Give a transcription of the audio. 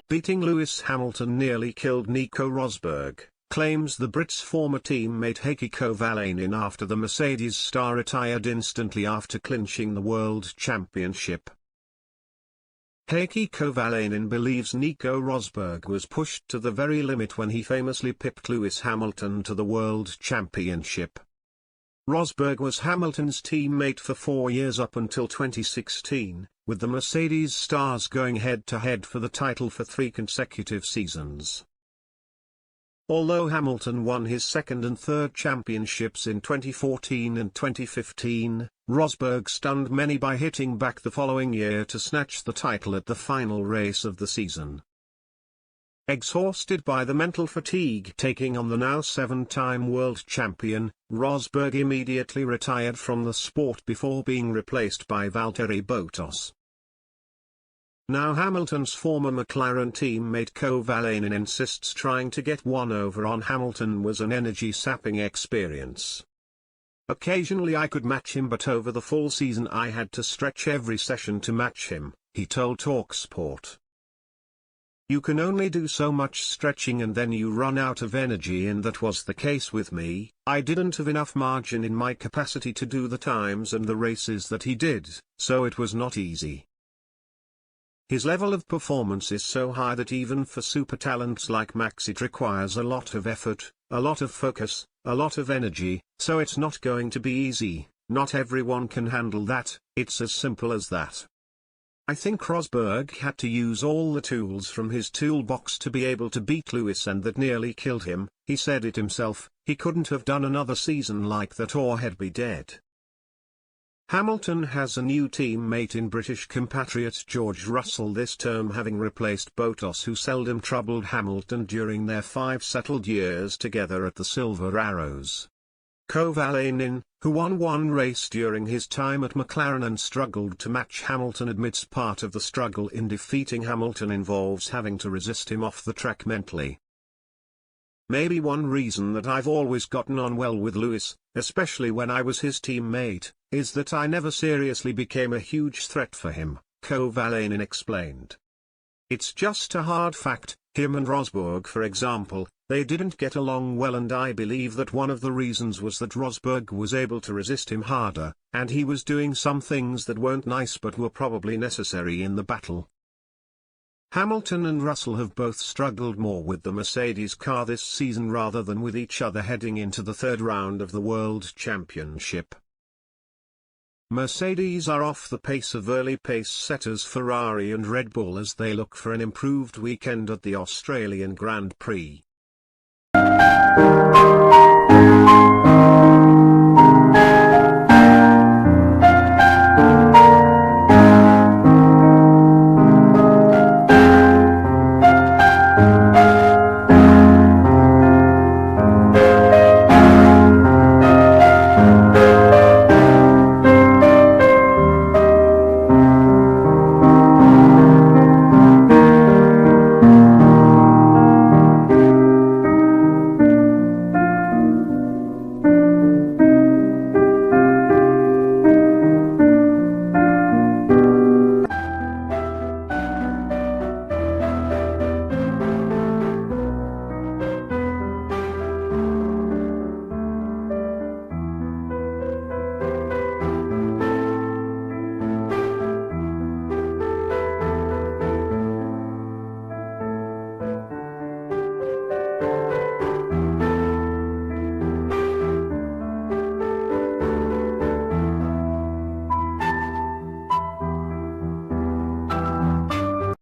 beating Lewis Hamilton nearly killed Nico Rosberg, claims the Brits' former teammate Heikki Kovalainen after the Mercedes star retired instantly after clinching the World Championship. Heikki Kovalainen believes Nico Rosberg was pushed to the very limit when he famously pipped Lewis Hamilton to the World Championship. Rosberg was Hamilton's teammate for 4 years up until 2016, with the Mercedes stars going head-to-head for the title for 3 consecutive seasons. Although Hamilton won his second and third championships in 2014 and 2015, Rosberg stunned many by hitting back the following year to snatch the title at the final race of the season. Exhausted by the mental fatigue taking on the now 7-time world champion, Rosberg immediately retired from the sport before being replaced by Valtteri Bottas. Now Hamilton's former McLaren teammate Kovalainen insists trying to get one over on Hamilton was an energy-sapping experience. Occasionally I could match him, but over the full season I had to stretch every session to match him, he told TalkSport. You can only do so much stretching and then you run out of energy, and that was the case with me. I didn't have enough margin in my capacity to do the times and the races that he did, so it was not easy. His level of performance is so high that even for super talents like Max it requires a lot of effort, a lot of focus, a lot of energy, so it's not going to be easy. Not everyone can handle that, it's as simple as that. I think Rosberg had to use all the tools from his toolbox to be able to beat Lewis, and that nearly killed him. He said it himself, he couldn't have done another season like that or he'd be dead. Hamilton has a new teammate in British compatriot George Russell this term, having replaced Bottas, who seldom troubled Hamilton during their 5 settled years together at the Silver Arrows. Kovalainen, who won 1 race during his time at McLaren and struggled to match Hamilton, admits part of the struggle in defeating Hamilton involves having to resist him off the track mentally. Maybe one reason that I've always gotten on well with Lewis, especially when I was his teammate, is that I never seriously became a huge threat for him, Kovalainen explained. It's just a hard fact. Him and Rosberg, for example, they didn't get along well, and I believe that one of the reasons was that Rosberg was able to resist him harder, and he was doing some things that weren't nice but were probably necessary in the battle. Hamilton and Russell have both struggled more with the Mercedes car this season rather than with each other heading into the 3rd round of the World Championship. Mercedes are off the pace of early pace setters Ferrari and Red Bull as they look for an improved weekend at the Australian Grand Prix.